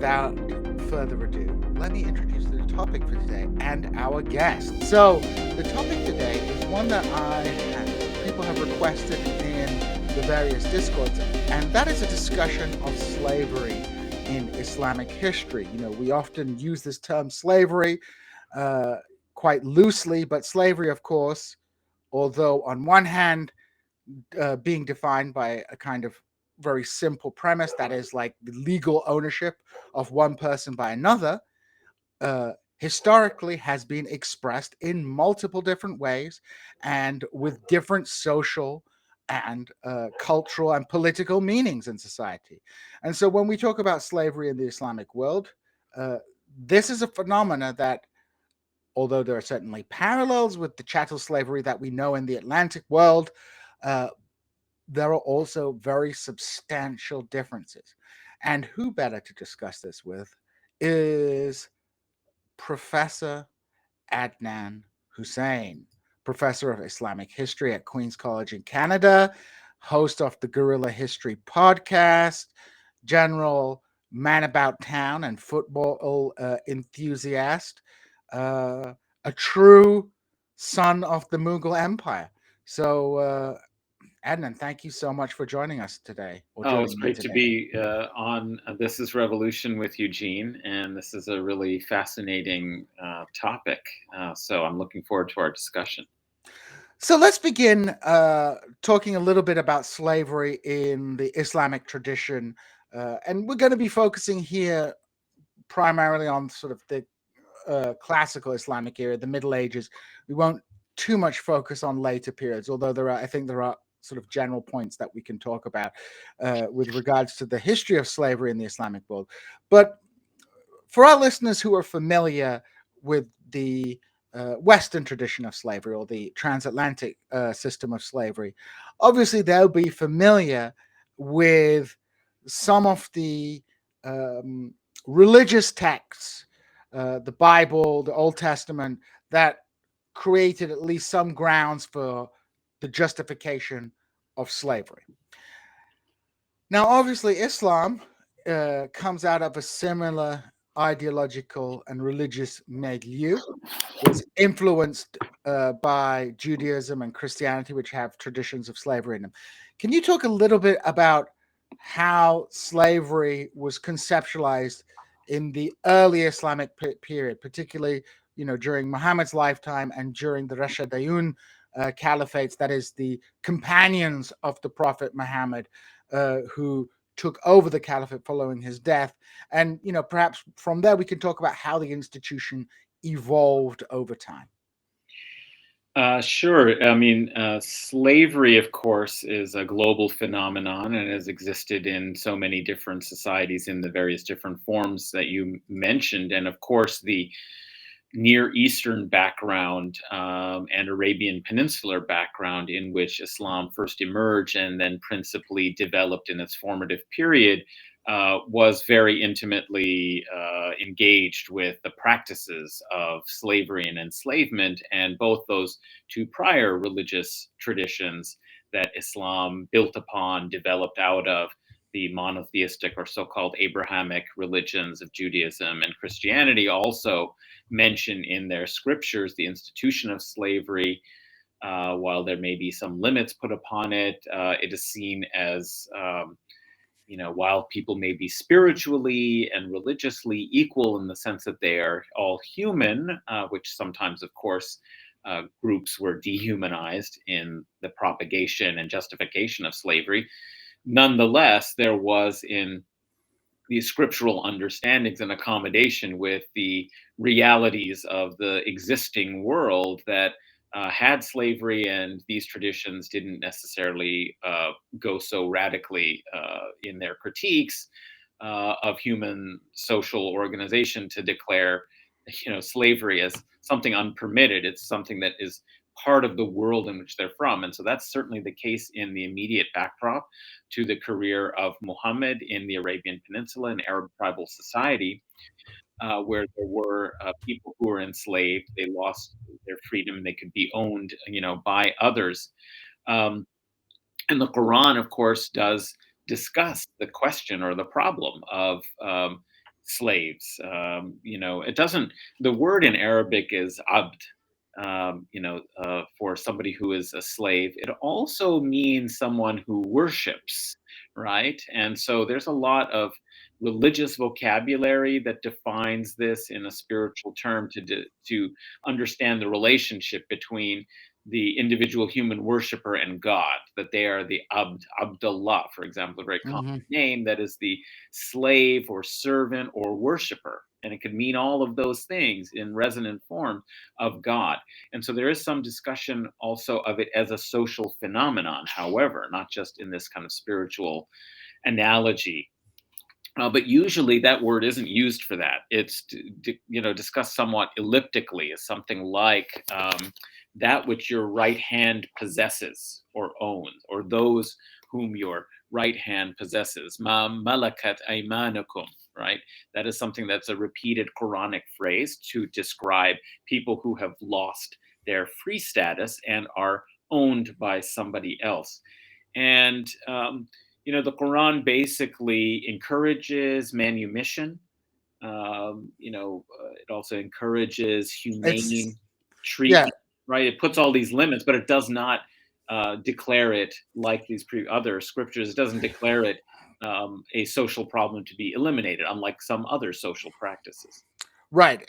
without further ado, let me introduce the topic for today and our guest. So, the topic today is one that people have requested in the various discords, and that is a discussion of slavery in Islamic history. We often use this term slavery uh, quite loosely, but slavery, of course, although on one hand being defined by a kind of very simple premise that is like the legal ownership of one person by another, historically has been expressed in multiple different ways and with different social and cultural and political meanings in society. And so when we talk about slavery in the Islamic world, uh, this is a phenomena that, although there are certainly parallels with the chattel slavery that we know in the Atlantic world, uh, there are also very substantial differences. And who better to discuss this with is Professor Adnan Husain, professor of Islamic history at Queen's College in Canada, host of the Guerrilla History podcast, general man about town and football enthusiast, a true son of the Mughal Empire. So, Adnan, thank you so much for joining us today, or Oh, it's joining me great to today. be on This is Revolution with Eugene, and this is a really fascinating topic. So I'm looking forward to our discussion. So let's begin talking a little bit about slavery in the Islamic tradition. And we're going to be focusing here primarily on sort of the classical Islamic era, the Middle Ages. We won't too much focus on later periods, although I think there are sort of general points that we can talk about with regards to the history of slavery in the Islamic world. But for our listeners who are familiar with the Western tradition of slavery or the transatlantic system of slavery, obviously they'll be familiar with some of the um, religious texts, the Bible, the Old Testament, that created at least some grounds for the justification of slavery. Now, obviously, Islam comes out of a similar ideological and religious milieu, was influenced by Judaism and Christianity, which have traditions of slavery in them. Can you talk a little bit about how slavery was conceptualized in the early Islamic period, particularly during Muhammad's lifetime and during the Rashidun caliphates, that is, the companions of the Prophet Muhammad, who took over the caliphate following his death? And perhaps from there we can talk about how the institution evolved over time. Sure. I mean, slavery, of course, is a global phenomenon and has existed in so many different societies in the various different forms that you mentioned. And of course, the Near Eastern background and Arabian Peninsular background in which Islam first emerged and then principally developed in its formative period was very intimately engaged with the practices of slavery and enslavement. And both those two prior religious traditions that Islam built upon, developed out of, the monotheistic or so-called Abrahamic religions of Judaism and Christianity, also mention in their scriptures the institution of slavery. While there may be some limits put upon it, it is seen as, while people may be spiritually and religiously equal in the sense that they are all human, which sometimes, of course, groups were dehumanized in the propagation and justification of slavery. Nonetheless, there was in these scriptural understandings and accommodation with the realities of the existing world that had slavery, and these traditions didn't necessarily go so radically in their critiques of human social organization to declare, slavery as something unpermitted. It's something that is part of the world in which they're from. And so that's certainly the case in the immediate backdrop to the career of Muhammad in the Arabian Peninsula and Arab tribal society, where there were people who were enslaved. They lost their freedom. They could be owned, by others. Um, and the Quran, of course, does discuss the question or the problem of slaves. It doesn't. The word in Arabic is abd. For somebody who is a slave, it also means someone who worships, right? And so there's a lot of religious vocabulary that defines this in a spiritual term to understand the relationship between the individual human worshiper and God, that they are the Abdullah, for example, a very common Hmm. name that is the slave or servant or worshiper. And it could mean all of those things in resonant form of God. And so there is some discussion also of it as a social phenomenon, however, not just in this kind of spiritual analogy. But usually that word isn't used for that. It's discussed somewhat elliptically as something like that which your right hand possesses or owns, or those whom your right hand possesses. Ma malakat aymanukum, right? That is something that's a repeated Quranic phrase to describe people who have lost their free status and are owned by somebody else. And the Quran basically encourages manumission. It also encourages It's humane yeah, treatment, right? It puts all these limits, but it does not declare it like these other scriptures. It doesn't declare it a social problem to be eliminated, unlike some other social practices. right.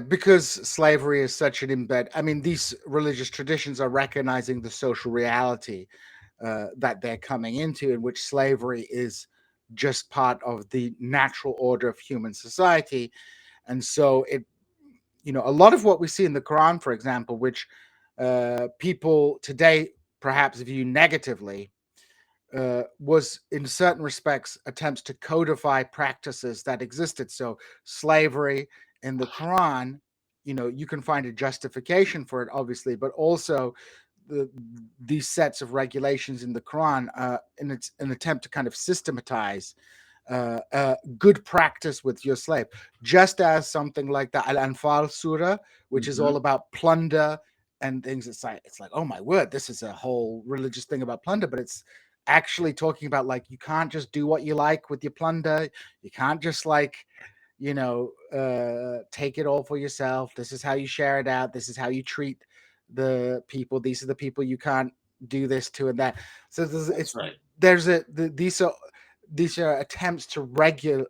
Because slavery is such an embed. I mean, these religious traditions are recognizing the social reality that they're coming into, in which slavery is just part of the natural order of human society. And so a lot of what we see in the Quran, for example, which people today perhaps view negatively, was in certain respects attempts to codify practices that existed. So slavery in the Quran, you can find a justification for it, obviously, but also the, these sets of regulations in the Quran, in its an attempt to kind of systematize good practice with your slave, just as something like the Al-Anfal Surah, which is all Mhm. about plunder and things. It's like, oh my word, this is a whole religious thing about plunder, but it's actually talking about, like, you can't just do what you like with your plunder. You can't just, like, take it all for yourself. This is how you share it out. This is how you treat the people. These are the people you can't do this to, and that. So That's right. these are attempts to regulate.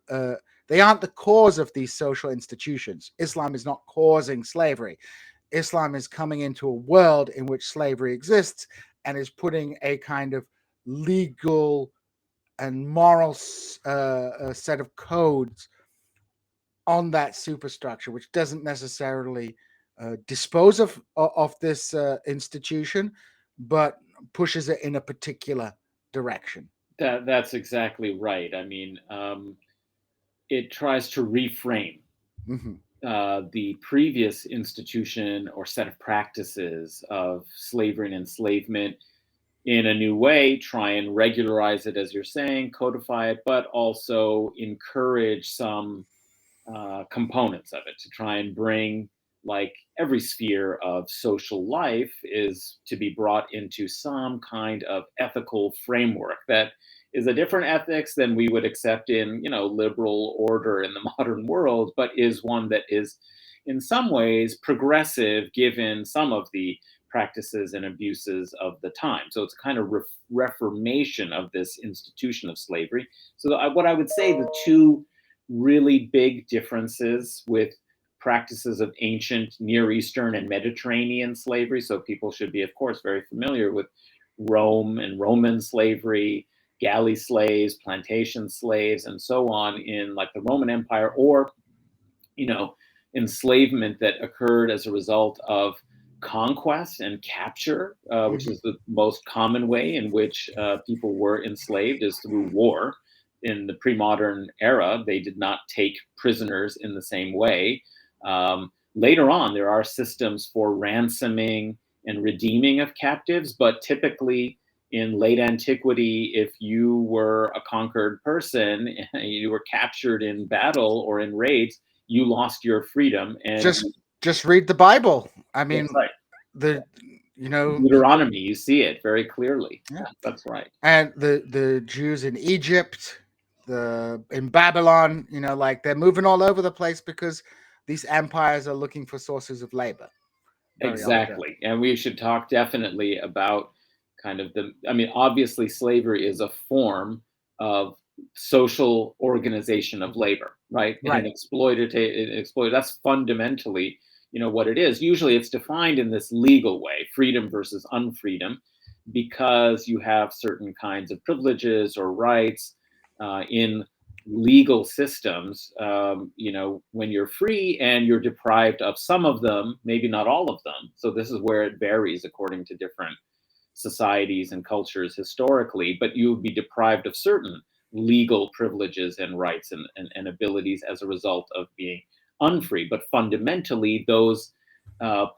They aren't the cause of these social institutions. Islam is not causing slavery. Islam is coming into a world in which slavery exists and is putting a kind of legal and moral set of codes on that superstructure, which doesn't necessarily dispose of this institution, but pushes it in a particular direction. That's exactly right. I mean, it tries to reframe Hmm. the previous institution or set of practices of slavery and enslavement in a new way, try and regularize it, as you're saying, codify it, but also encourage some components of it to try and bring, like every sphere of social life is to be brought into some kind of ethical framework that is a different ethics than we would accept in liberal order in the modern world, but is one that is in some ways progressive given some of the practices and abuses of the time. So it's a kind of reformation of this institution of slavery. So what I would say, the two really big differences with practices of ancient Near Eastern and Mediterranean slavery. So people should be, of course, very familiar with Rome and Roman slavery, galley slaves, plantation slaves, and so on in like the Roman Empire, or you know, enslavement that occurred as a result of conquest and capture, which Hmm. is the most common way in which people were enslaved, is through war. In the pre-modern era, they did not take prisoners in the same way. Later on, there are systems for ransoming and redeeming of captives, but typically in late antiquity, if you were a conquered person, you were captured in battle or in raids, you lost your freedom. And Just read the Bible. I that's mean, right. the you know Deuteronomy, you see it very clearly. yeah. Yeah, that's right. And the Jews in Egypt, in Babylon, like they're moving all over the place because these empires are looking for sources of labor very often. Exactly. And we should talk definitely about I mean, obviously, slavery is a form of social organization of labor, right? Right. That's fundamentally, what it is. Usually it's defined in this legal way, freedom versus unfreedom, because you have certain kinds of privileges or rights in legal systems, when you're free and you're deprived of some of them, maybe not all of them. So this is where it varies according to different societies and cultures historically, but you would be deprived of certain legal privileges and rights and abilities as a result of being unfree. But fundamentally, those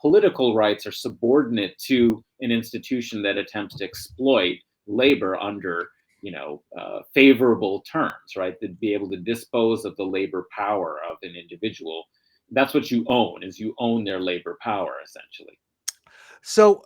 political rights are subordinate to an institution that attempts to exploit labor under favorable terms, right? To be able to dispose of the labor power of an individual. That's what you own, is you own their labor power, essentially. So